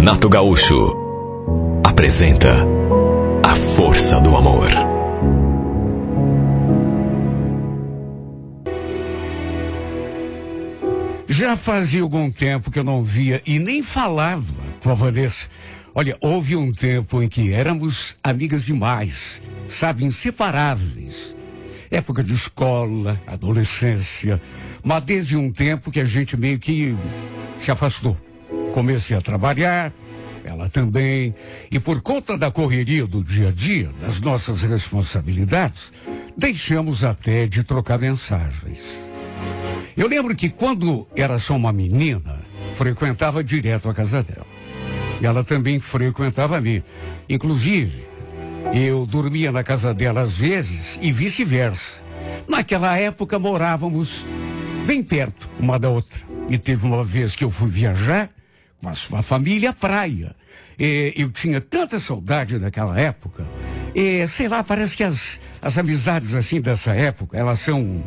Renato Gaúcho apresenta A Força do Amor. Já fazia algum tempo que eu não via e nem falava com a Vanessa. Olha, houve um tempo em que éramos amigas demais, sabe, inseparáveis. Época de escola, adolescência, mas desde um tempo que a gente meio que se afastou. Comecei a trabalhar, ela também, e por conta da correria do dia a dia, das nossas responsabilidades, deixamos até de trocar mensagens. Eu lembro que quando era só uma menina, frequentava direto a casa dela. E ela também frequentava a mim. Inclusive, eu dormia na casa dela às vezes e vice-versa. Naquela época morávamos bem perto uma da outra. E teve uma vez que eu fui viajar com a sua família à praia. Eu tinha tanta saudade daquela época. Sei lá, parece que as amizades assim dessa época, elas são,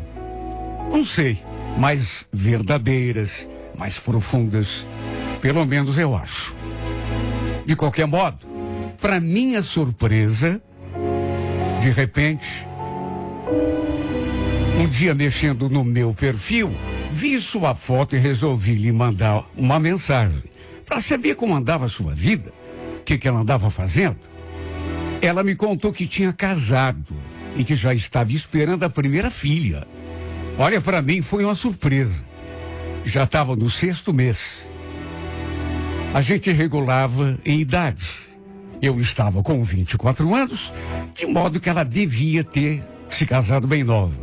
não sei, mais verdadeiras, mais profundas. Pelo menos eu acho. De qualquer modo, para minha surpresa, de repente, um dia mexendo no meu perfil, vi sua foto e resolvi lhe mandar uma mensagem para saber como andava a sua vida, o que ela andava fazendo. Ela me contou que tinha casado e que já estava esperando a primeira filha. Olha, para mim foi uma surpresa. Já estava no 6º mês. A gente regulava em idade. Eu estava com 24 anos, de modo que ela devia ter se casado bem nova.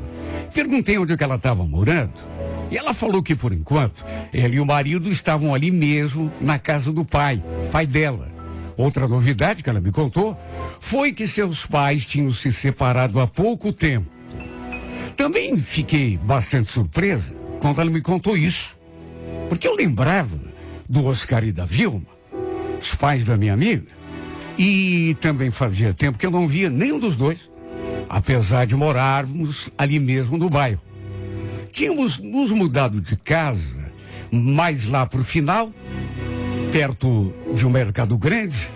Perguntei onde que ela estava morando e ela falou que, por enquanto, ela e o marido estavam ali mesmo na casa do pai dela. Outra novidade que ela me contou foi que seus pais tinham se separado há pouco tempo. Também fiquei bastante surpresa quando ela me contou isso, porque eu lembrava do Oscar e da Vilma, os pais da minha amiga, e também fazia tempo que eu não via nenhum dos dois, apesar de morarmos ali mesmo no bairro. Tínhamos nos mudado de casa, mais lá pro final, perto de um mercado grande.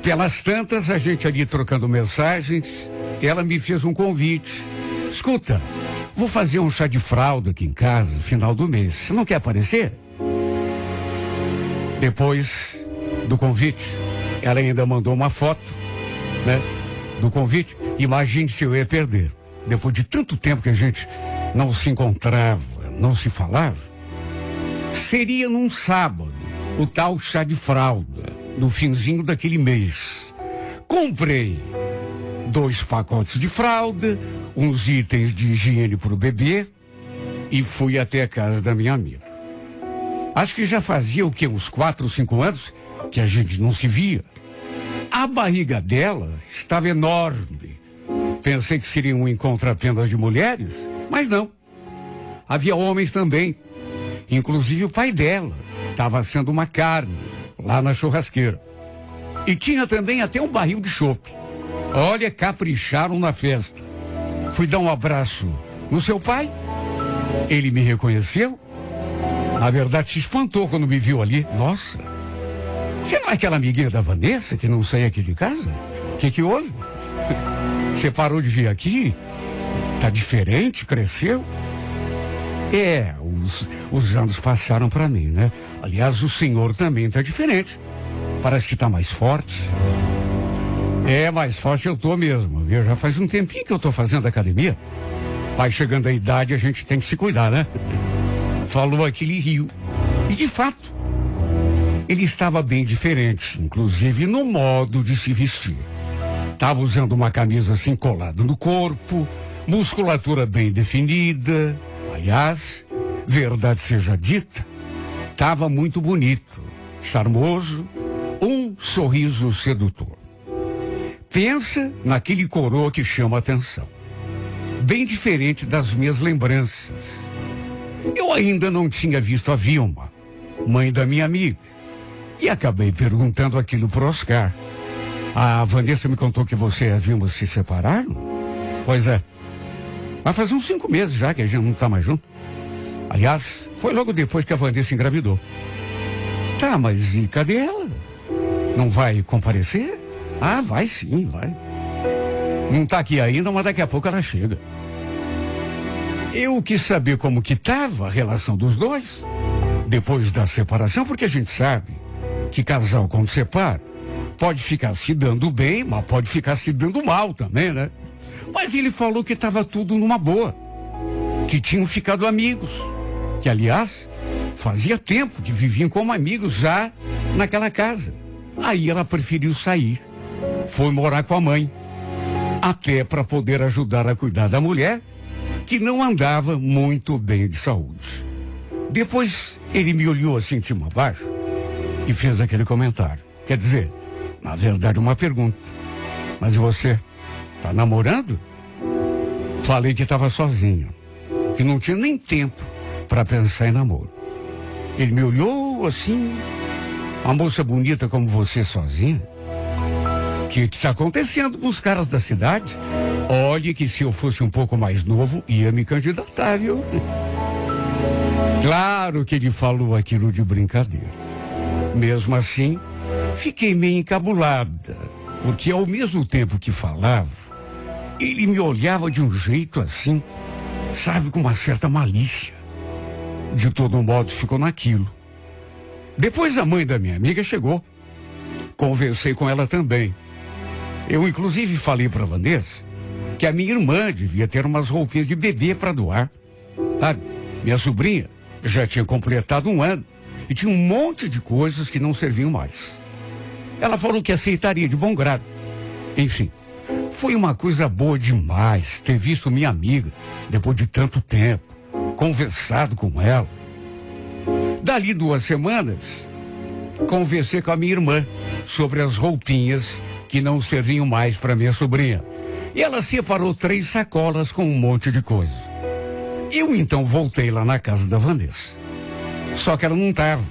Pelas tantas, a gente ali trocando mensagens, ela me fez um convite. Escuta, vou fazer um chá de fralda aqui em casa, final do mês. Você não quer aparecer? Depois do convite, ela ainda mandou uma foto, né, do convite. Imagine se eu ia perder. Depois de tanto tempo que a gente não se encontrava, não se falava, seria num sábado, o tal chá de fralda, no finzinho daquele mês. Comprei 2 pacotes de fralda, uns itens de higiene para o bebê e fui até a casa da minha amiga. Acho que já fazia o quê? Uns 4, 5 anos que a gente não se via. A barriga dela estava enorme. Pensei que seria um encontro apenas de mulheres, mas não. Havia homens também. Inclusive o pai dela estava assando uma carne lá na churrasqueira. E tinha também até um barril de chope. Olha, capricharam na festa. Fui dar um abraço no seu pai. Ele me reconheceu. Na verdade, se espantou quando me viu ali. Nossa, você não é aquela amiguinha da Vanessa que não saía aqui de casa? O que houve? Você parou de vir aqui? Tá diferente? Cresceu? Os anos passaram para mim, né? Aliás, o senhor também tá diferente. Parece que tá mais forte. Mais forte eu tô mesmo, viu? Já faz um tempinho que eu tô fazendo academia. Pai, chegando à idade, a gente tem que se cuidar, né? Falou aquele rio. E de fato, ele estava bem diferente, inclusive no modo de se vestir. Estava usando uma camisa assim colada no corpo, musculatura bem definida. Aliás, verdade seja dita, estava muito bonito, charmoso, um sorriso sedutor. Pensa naquele coroa que chama a atenção. Bem diferente das minhas lembranças. Eu ainda não tinha visto a Vilma, mãe da minha amiga, e acabei perguntando aquilo pro Oscar. A Vanessa me contou que você e a Vilma se separaram? Pois é. Vai fazer uns 5 meses já que a gente não tá mais junto. Aliás, foi logo depois que a Vanessa engravidou. Tá, mas e cadê ela? Não vai comparecer? Ah, vai sim, vai. Não tá aqui ainda, mas daqui a pouco ela chega. Eu quis saber como que tava a relação dos dois depois da separação, porque a gente sabe que casal quando separa pode ficar se dando bem, mas pode ficar se dando mal também, né? Mas ele falou que estava tudo numa boa, que tinham ficado amigos, que aliás fazia tempo que viviam como amigos já naquela casa. Aí ela preferiu sair, foi morar com a mãe, até para poder ajudar a cuidar da mulher, que não andava muito bem de saúde. Depois ele me olhou assim de cima a baixo e fez aquele comentário. Quer dizer, na verdade uma pergunta. Mas e você? Tá namorando? Falei que estava sozinho, que não tinha nem tempo para pensar em namoro. Ele me olhou assim, uma moça bonita como você sozinha? O que está acontecendo com os caras da cidade? Olhe que se eu fosse um pouco mais novo, ia me candidatar, viu? Claro que ele falou aquilo de brincadeira. Mesmo assim, fiquei meio encabulada, porque ao mesmo tempo que falava, ele me olhava de um jeito assim, sabe, com uma certa malícia. De todo modo, ficou naquilo. Depois a mãe da minha amiga chegou. Conversei com ela também. Eu, inclusive, falei para Vanessa que a minha irmã devia ter umas roupinhas de bebê para doar. Sabe, minha sobrinha já tinha completado 1 ano e tinha um monte de coisas que não serviam mais. Ela falou que aceitaria de bom grado. Enfim, foi uma coisa boa demais ter visto minha amiga depois de tanto tempo, conversado com ela. Dali 2 semanas, conversei com a minha irmã sobre as roupinhas que não serviam mais para minha sobrinha. E ela separou 3 sacolas com um monte de coisa. Eu então voltei lá na casa da Vanessa. Só que ela não estava.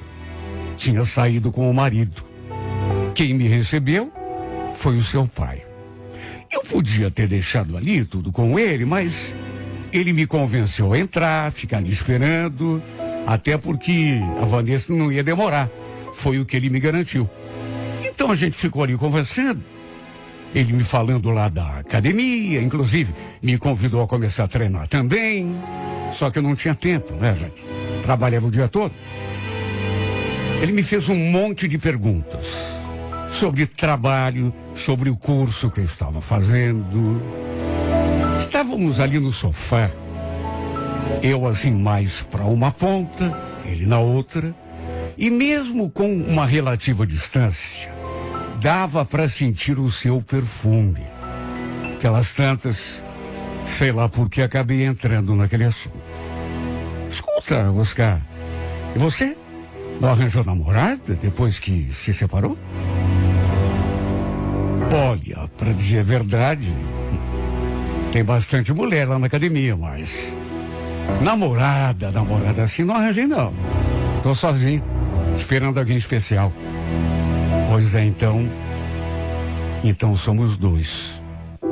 Tinha saído com o marido. Quem me recebeu foi o seu pai. Eu podia ter deixado ali tudo com ele, mas ele me convenceu a entrar, ficar ali esperando, até porque a Vanessa não ia demorar. Foi o que ele me garantiu. Então a gente ficou ali conversando. Ele me falando lá da academia, inclusive me convidou a começar a treinar também. Só que eu não tinha tempo, né, gente? Trabalhava o dia todo. Ele me fez um monte de perguntas sobre trabalho, sobre o curso que eu estava fazendo. Estávamos ali no sofá, eu assim mais para uma ponta, ele na outra, e mesmo com uma relativa distância, dava para sentir o seu perfume. Aquelas tantas, sei lá por que acabei entrando naquele assunto. Escuta, Oscar, e você? Não arranjou namorada depois que se separou? Olha, para dizer a verdade, tem bastante mulher lá na academia, mas namorada assim não arranjei não. Tô sozinho, esperando alguém especial. Pois é, então somos 2.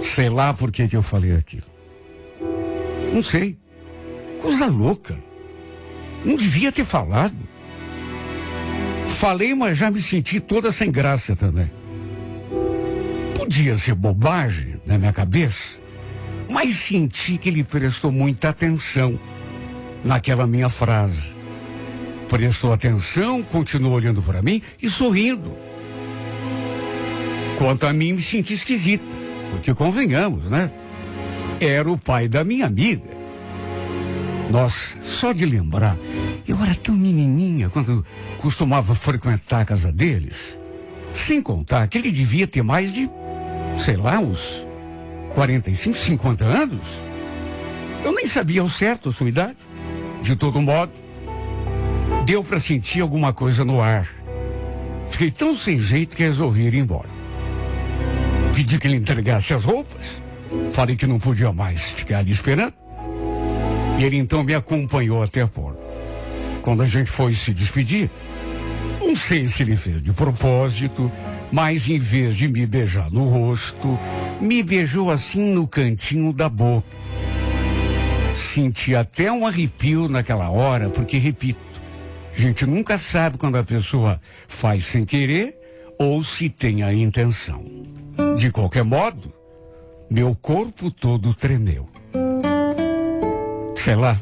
Sei lá por que eu falei aquilo. Não sei. Coisa louca. Não devia ter falado. Falei, mas já me senti toda sem graça também. Podia ser bobagem na minha cabeça, mas senti que ele prestou muita atenção naquela minha frase. Prestou atenção, continuou olhando para mim e sorrindo. Quanto a mim, me senti esquisita, porque convenhamos, né? Era o pai da minha amiga. Nossa, só de lembrar, eu era tão menininha quando costumava frequentar a casa deles. Sem contar que ele devia ter mais de, sei lá, uns 45, 50 anos. Eu nem sabia ao certo a sua idade. De todo modo, deu para sentir alguma coisa no ar. Fiquei tão sem jeito que resolvi ir embora. Pedi que ele entregasse as roupas. Falei que não podia mais ficar ali esperando. E ele então me acompanhou até a porta. Quando a gente foi se despedir, não sei se ele fez de propósito, mas em vez de me beijar no rosto, me beijou assim no cantinho da boca. Senti até um arrepio naquela hora, porque, repito, A gente nunca sabe quando a pessoa faz sem querer ou se tem a intenção. De qualquer modo, meu corpo todo tremeu. Sei lá,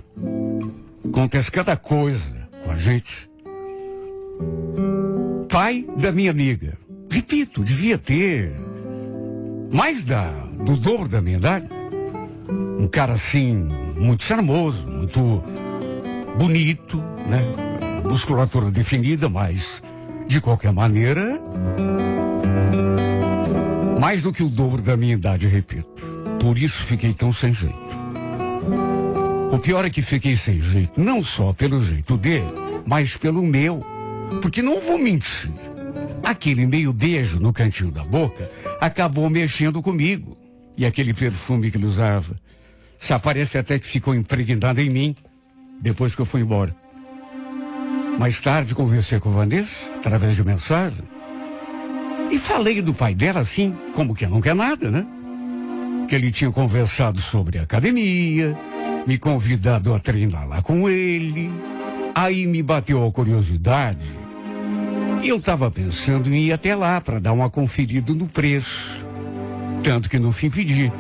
acontece cada coisa com a gente. Pai da minha amiga. Repito, devia ter mais do dobro da minha idade. Um cara assim, muito charmoso, muito bonito, né? Musculatura definida, mas de qualquer maneira, mais do que o dobro da minha idade, repito. Por isso fiquei tão sem jeito. O pior é que fiquei sem jeito, não só pelo jeito dele, mas pelo meu. Porque não vou mentir, aquele meio beijo no cantinho da boca acabou mexendo comigo. E aquele perfume que ele usava, se parece até que ficou impregnado em mim, depois que eu fui embora. Mais tarde conversei com Vanessa, através de mensagem, e falei do pai dela assim, como que não quer nada, né? Que ele tinha conversado sobre a academia, me convidado a treinar lá com ele. Aí me bateu a curiosidade e eu estava pensando em ir até lá para dar uma conferida no preço. Tanto que no fim pedi: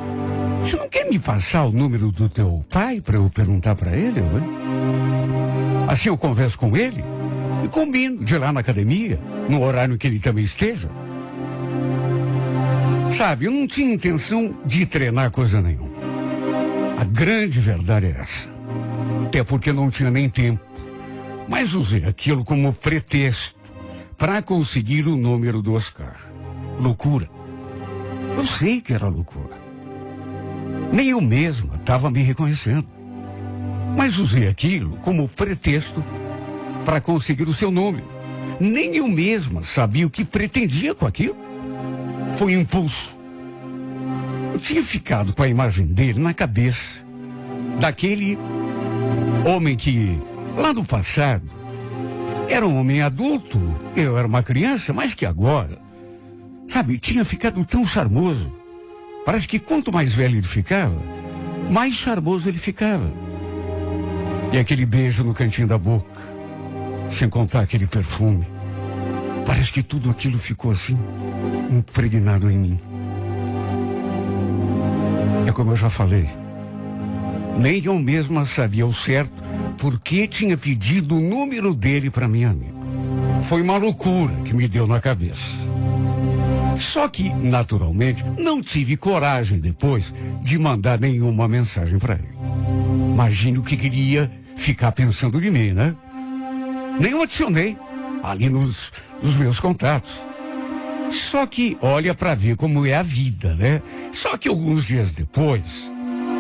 você não quer me passar o número do teu pai para eu perguntar para ele, ué? Assim eu converso com ele e combino de ir lá na academia, no horário que ele também esteja. Sabe, eu não tinha intenção de treinar coisa nenhuma. A grande verdade é essa. Até porque não tinha nem tempo. Mas usei aquilo como pretexto para conseguir o número do Oscar. Loucura. Eu sei que era loucura. Nem eu mesma estava me reconhecendo. Mas usei aquilo como pretexto para conseguir o seu número. Nem eu mesma sabia o que pretendia com aquilo. Foi um impulso. Eu tinha ficado com a imagem dele na cabeça. Daquele homem que, lá no passado, era um homem adulto. Eu era uma criança, mas que agora, sabe, tinha ficado tão charmoso. Parece que quanto mais velho ele ficava, mais charmoso ele ficava. E aquele beijo no cantinho da boca, sem contar aquele perfume. Parece que tudo aquilo ficou assim, impregnado em mim. É como eu já falei, nem eu mesma sabia ao certo por que tinha pedido o número dele para minha amiga. Foi uma loucura que me deu na cabeça. Só que, naturalmente, não tive coragem depois de mandar nenhuma mensagem para ele. Imagine o que queria ficar pensando de mim, né? Nem o adicionei ali nos meus contatos. Só que olha para ver como é a vida, né? Só que alguns dias depois,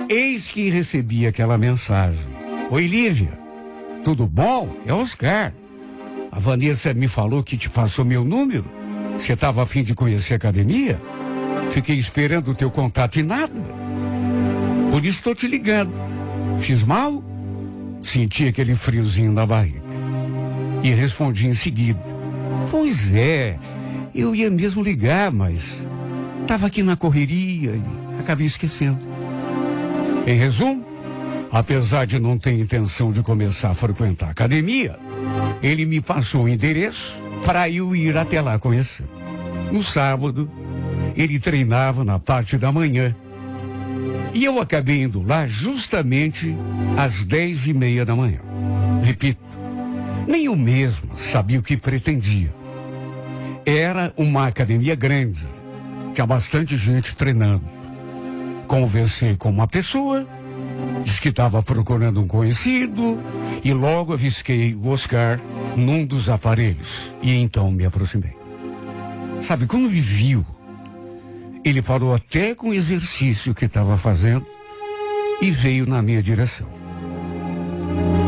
eis que recebi aquela mensagem: oi, Lívia, tudo bom? É Oscar. A Vanessa me falou que te passou meu número. Você estava a fim de conhecer a academia? Fiquei esperando o teu contato e nada. Por isso estou te ligando. Fiz mal? Senti aquele friozinho na barriga. E respondi em seguida: pois é, eu ia mesmo ligar, mas estava aqui na correria e acabei esquecendo. Em resumo, apesar de não ter intenção de começar a frequentar a academia, ele me passou o endereço para eu ir até lá conhecer. No sábado, ele treinava na parte da manhã. E eu acabei indo lá justamente às 10:30 da manhã. Repito, nem eu mesmo sabia o que pretendia. Era uma academia grande, tinha bastante gente treinando. Conversei com uma pessoa, disse que estava procurando um conhecido e logo avisquei o Oscar num dos aparelhos e então me aproximei. Sabe, quando me viu, ele parou até com o exercício que estava fazendo e veio na minha direção.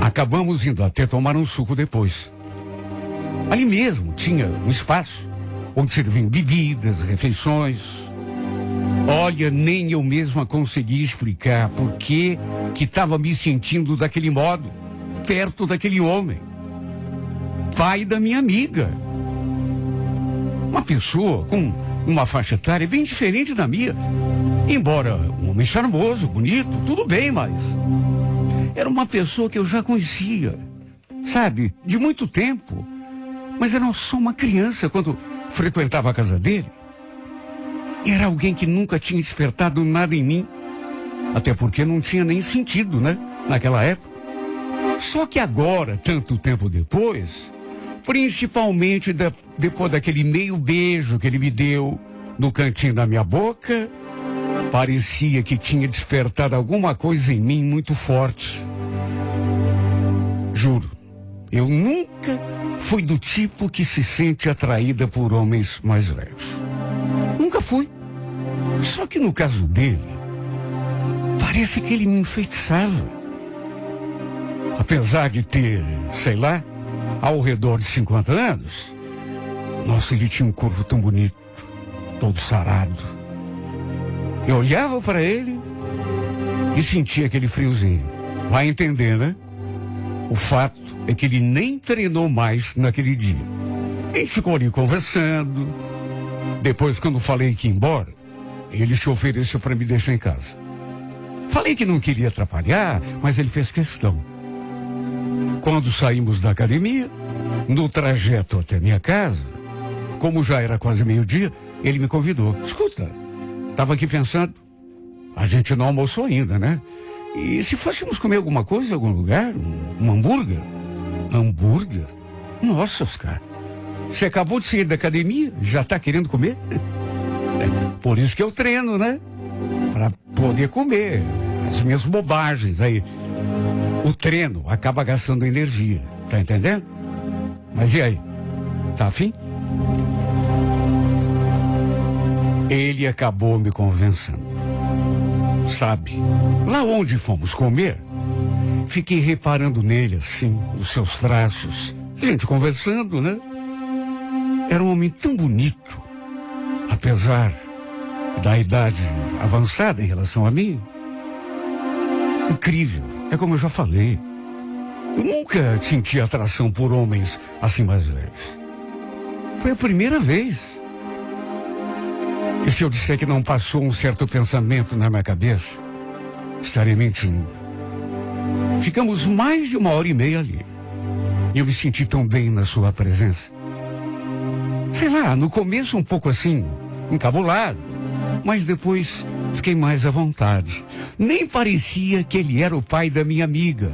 Acabamos indo até tomar um suco depois. Ali mesmo tinha um espaço onde serviam bebidas, refeições. Olha, nem eu mesma consegui explicar por que estava me sentindo daquele modo, perto daquele homem, pai da minha amiga. Uma pessoa com uma faixa etária bem diferente da minha. Embora um homem charmoso, bonito, tudo bem, mas era uma pessoa que eu já conhecia. sabe, de muito tempo. Mas era só uma criança quando frequentava a casa dele. Era alguém que nunca tinha despertado nada em mim. Até porque não tinha nem sentido, né? Naquela época. Só que agora, tanto tempo depois, principalmente depois daquele meio beijo que ele me deu no cantinho da minha boca, parecia que tinha despertado alguma coisa em mim muito forte. Juro, eu nunca fui do tipo que se sente atraída por homens mais velhos. Nunca fui. Só que no caso dele, parece que ele me enfeitiçava. Apesar de ter, sei lá, ao redor de 50 anos, nossa, ele tinha um corpo tão bonito, todo sarado. Eu olhava para ele e sentia aquele friozinho. Vai entender, né? O fato é que ele nem treinou mais naquele dia. A gente ficou ali conversando. Depois, quando falei que ia embora, ele se ofereceu para me deixar em casa. Falei que não queria atrapalhar, mas ele fez questão. Quando saímos da academia, no trajeto até minha casa, como já era quase meio-dia, ele me convidou. Escuta, estava aqui pensando, a gente não almoçou ainda, né? E se fôssemos comer alguma coisa em algum lugar, um hambúrguer? Hambúrguer? Nossa, Oscar, você acabou de sair da academia, já está querendo comer? É por isso que eu treino, né? Para poder comer as minhas bobagens aí. O treino acaba gastando energia, tá entendendo? Mas e aí? Tá afim? Ele acabou me convencendo. Sabe, lá onde fomos comer, fiquei reparando nele, assim, os seus traços. Gente conversando, né? Era um homem tão bonito, apesar da idade avançada em relação a mim. Incrível, é como eu já falei. Eu nunca senti atração por homens assim mais velhos. Foi a primeira vez. E se eu disser que não passou um certo pensamento na minha cabeça, estarei mentindo. Ficamos mais de 1h30 ali. E eu me senti tão bem na sua presença. Sei lá, no começo um pouco assim, encabulado. Mas depois fiquei mais à vontade. Nem parecia que ele era o pai da minha amiga,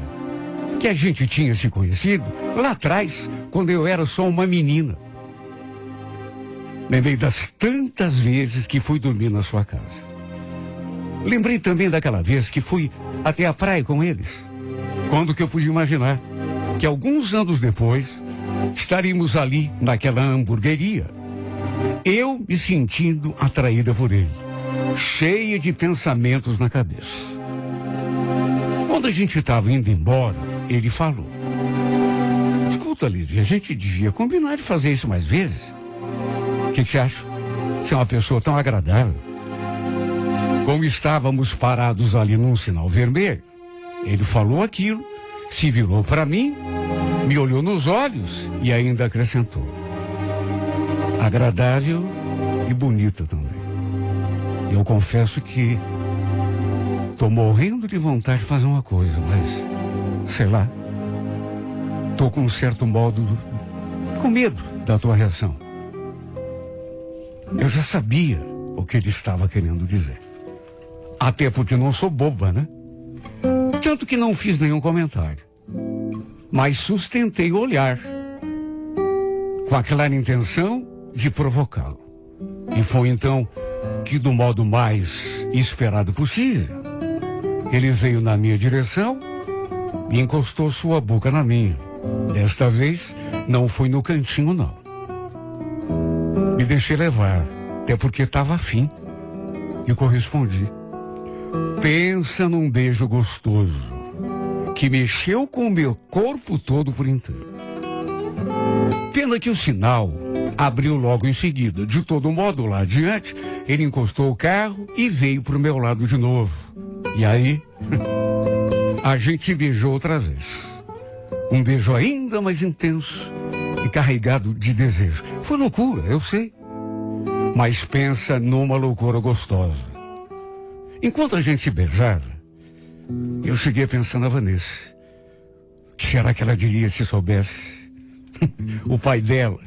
que a gente tinha se conhecido lá atrás, quando eu era só uma menina. Lembrei das tantas vezes que fui dormir na sua casa. Lembrei também daquela vez que fui até a praia com eles. Quando que eu pude imaginar que alguns anos depois estaríamos ali naquela hamburgueria, eu me sentindo atraída por ele, cheia de pensamentos na cabeça. Quando a gente estava indo embora, ele falou: escuta, Lívia, a gente devia combinar de fazer isso mais vezes. O que você acha? Você é uma pessoa tão agradável. Como estávamos parados ali num sinal vermelho, ele falou aquilo, se virou para mim, me olhou nos olhos e ainda acrescentou: agradável e bonita também. Eu confesso que estou morrendo de vontade de fazer uma coisa, mas, sei lá, estou com um certo modo, com medo da tua reação. Eu já sabia o que ele estava querendo dizer. Até porque não sou boba, né? Tanto que não fiz nenhum comentário. Mas sustentei o olhar, com a clara intenção de provocá-lo. E foi então que, do modo mais esperado possível, ele veio na minha direção e encostou sua boca na minha. Desta vez, não foi no cantinho, não. Me deixei levar, até porque estava afim, e correspondi. Pensa num beijo gostoso, que mexeu com o meu corpo todo por inteiro. Pena que o sinal abriu logo em seguida. De todo modo, lá adiante, ele encostou o carro e veio pro meu lado de novo. E aí, a gente se beijou outra vez. Um beijo ainda mais intenso e carregado de desejo. Foi loucura, eu sei. Mas pensa numa loucura gostosa. Enquanto a gente se beijava, eu cheguei a pensar na Vanessa. Que Será que ela diria se soubesse? O pai dela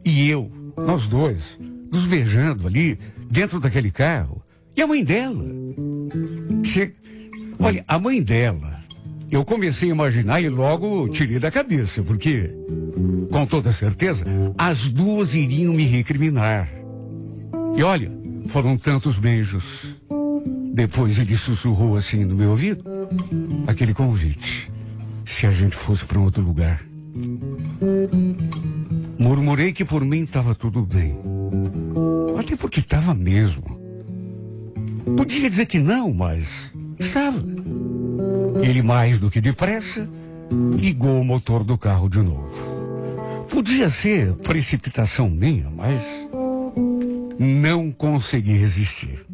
e eu, nós dois, nos beijando ali, dentro daquele carro. E a mãe dela? Olha, a mãe dela, eu comecei a imaginar e logo tirei da cabeça, porque, com toda certeza, as duas iriam me recriminar. E olha, foram tantos beijos. Depois ele sussurrou assim no meu ouvido, aquele convite, se a gente fosse para um outro lugar. Murmurei que por mim estava tudo bem. Até porque estava mesmo. Podia dizer que não, mas estava. Ele, mais do que depressa, ligou o motor do carro de novo. Podia ser precipitação minha, mas não consegui resistir.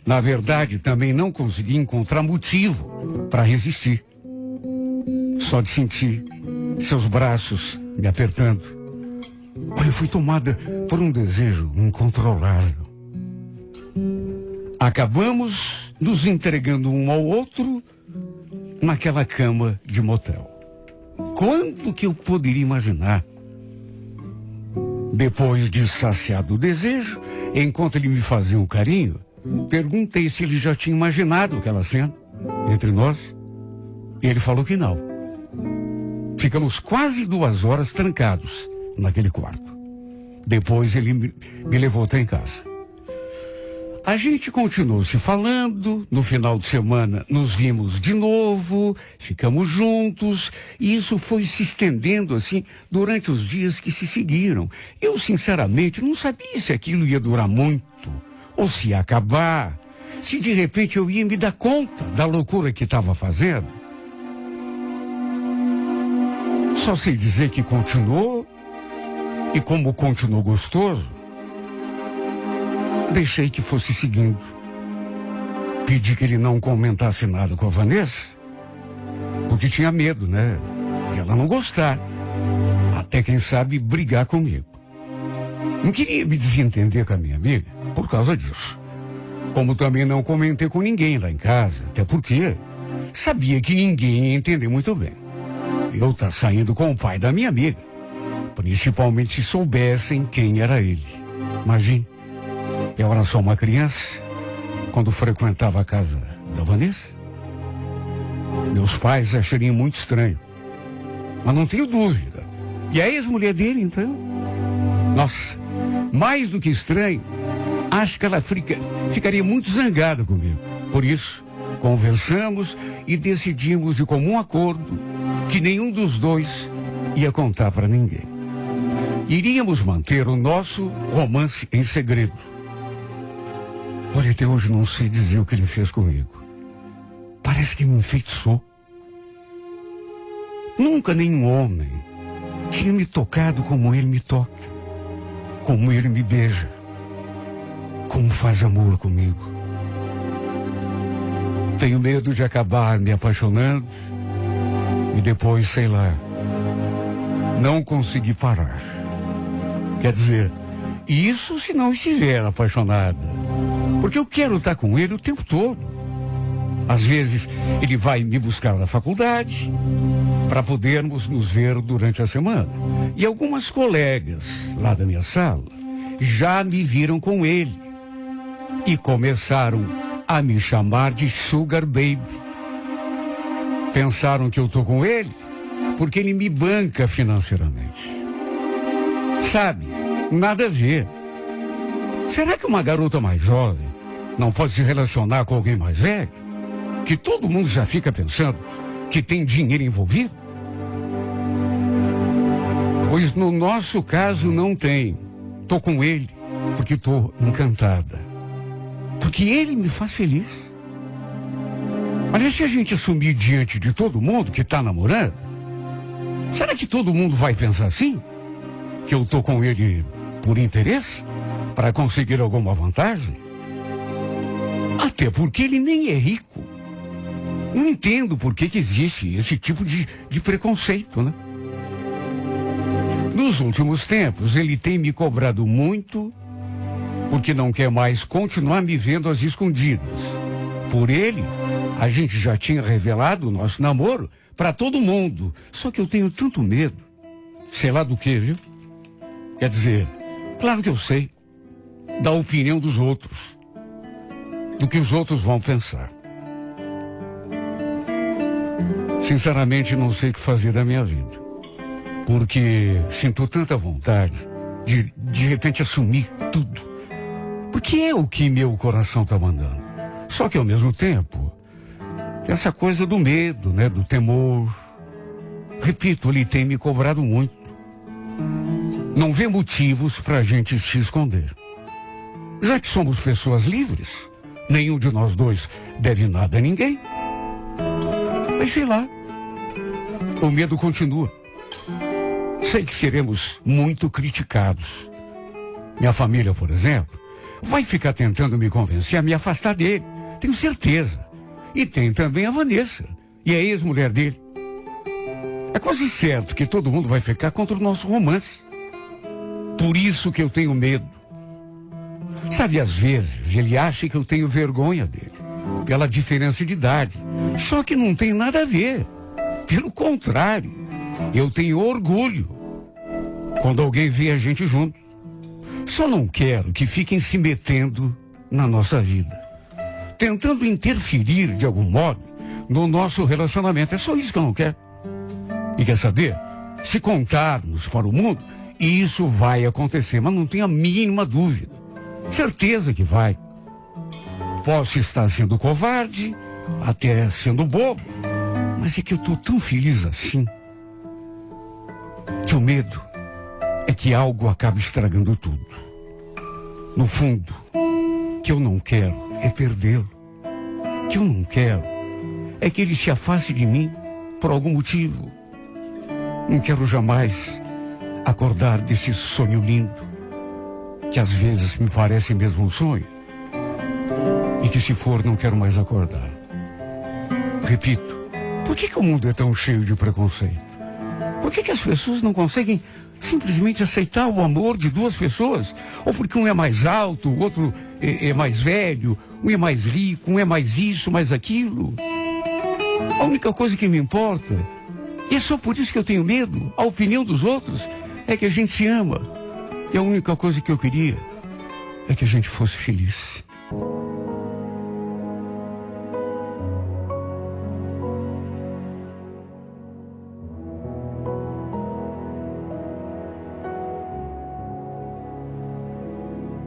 Na verdade, também não consegui encontrar motivo para resistir. Só de sentir seus braços me apertando. Eu fui tomada por um desejo incontrolável. Acabamos nos entregando um ao outro naquela cama de motel. Quando que eu poderia imaginar? Depois de saciado o desejo, enquanto ele me fazia um carinho, perguntei se ele já tinha imaginado aquela cena entre nós. E ele falou que não. Ficamos quase 2 horas trancados naquele quarto. Depois ele me levou até em casa. A gente continuou se falando, no final de semana nos vimos de novo, ficamos juntos, e isso foi se estendendo assim durante os dias que se seguiram. Eu, sinceramente, não sabia se aquilo ia durar muito, ou se ia acabar, se de repente eu ia me dar conta da loucura que estava fazendo. Só sei dizer que continuou, e como continuou gostoso, deixei que fosse seguindo. Pedi que ele não comentasse nada com a Vanessa, porque tinha medo, né? De ela não gostar. Até, quem sabe, brigar comigo. Não queria me desentender com a minha amiga por causa disso. Como também não comentei com ninguém lá em casa, até porque sabia que ninguém ia entender muito bem. Eu estar saindo com o pai da minha amiga, principalmente se soubessem quem era ele. Imagine. Eu era só uma criança quando frequentava a casa da Vanessa. Meus pais achariam muito estranho, mas não tenho dúvida. E a ex-mulher dele, então? Nossa, mais do que estranho, acho que ela ficaria muito zangada comigo. Por isso, conversamos e decidimos de comum acordo que nenhum dos dois ia contar para ninguém. Iríamos manter o nosso romance em segredo. Olha, até hoje não sei dizer o que ele fez comigo. Parece que me enfeitiçou. Nunca nenhum homem tinha me tocado como ele me toca, como ele me beija, como faz amor comigo. Tenho medo de acabar me apaixonando e depois, sei lá, não conseguir parar. Quer dizer, isso se não estiver apaixonada. Porque eu quero estar com ele o tempo todo. Às vezes ele vai me buscar na faculdade para podermos nos ver durante a semana. E algumas colegas lá da minha sala já me viram com ele e começaram a me chamar de Sugar Baby. Pensaram que eu tô com ele porque ele me banca financeiramente. Sabe, nada a ver. Será que uma garota mais jovem não pode se relacionar com alguém mais velho? Que todo mundo já fica pensando que tem dinheiro envolvido? Pois no nosso caso não tem. Tô com ele porque tô encantada. Porque ele me faz feliz. Olha, se a gente assumir diante de todo mundo que tá namorando, será que todo mundo vai pensar assim? Que eu tô com ele por interesse? Para conseguir alguma vantagem? Até porque ele nem é rico. Não entendo por que existe esse tipo de preconceito, né? Nos últimos tempos, ele tem me cobrado muito porque não quer mais continuar me vendo às escondidas. Por ele, a gente já tinha revelado o nosso namoro para todo mundo. Só que eu tenho tanto medo. Sei lá do que, viu? Quer dizer, claro que eu sei. Da opinião dos outros. Do que os outros vão pensar. Sinceramente, não sei o que fazer da minha vida. Porque sinto tanta vontade de repente assumir tudo. Porque é o que meu coração está mandando. Só que ao mesmo tempo, essa coisa do medo, né, do temor. Repito, ele tem me cobrado muito. Não vê motivos para a gente se esconder. Já que somos pessoas livres, nenhum de nós dois deve nada a ninguém. Mas sei lá, o medo continua. Sei que seremos muito criticados. Minha família, por exemplo, vai ficar tentando me convencer a me afastar dele. Tenho certeza. E tem também a Vanessa, e a ex-mulher dele. É quase certo que todo mundo vai ficar contra o nosso romance. Por isso que eu tenho medo. Sabe, às vezes, ele acha que eu tenho vergonha dele, pela diferença de idade. Só que não tem nada a ver. Pelo contrário, eu tenho orgulho quando alguém vê a gente junto. Só não quero que fiquem se metendo na nossa vida, tentando interferir de algum modo no nosso relacionamento. É só isso que eu não quero. E quer saber? Se contarmos para o mundo, isso vai acontecer, mas não tenho a mínima dúvida. Certeza que vai. Posso estar sendo covarde, até sendo bobo, mas é que eu estou tão feliz assim, que o medo é que algo acabe estragando tudo. No fundo, que eu não quero é perdê-lo. Que eu não quero é que ele se afaste de mim por algum motivo. Não quero jamais acordar desse sonho lindo, que às vezes me parece mesmo um sonho, e que se for não quero mais acordar. Repito, por que o mundo é tão cheio de preconceito? Por que as pessoas não conseguem simplesmente aceitar o amor de duas pessoas? Ou porque um é mais alto, o outro é mais velho, um é mais rico, um é mais isso, mais aquilo? A única coisa que me importa, e é só por isso que eu tenho medo, a opinião dos outros, é que a gente se ama. E a única coisa que eu queria é que a gente fosse feliz.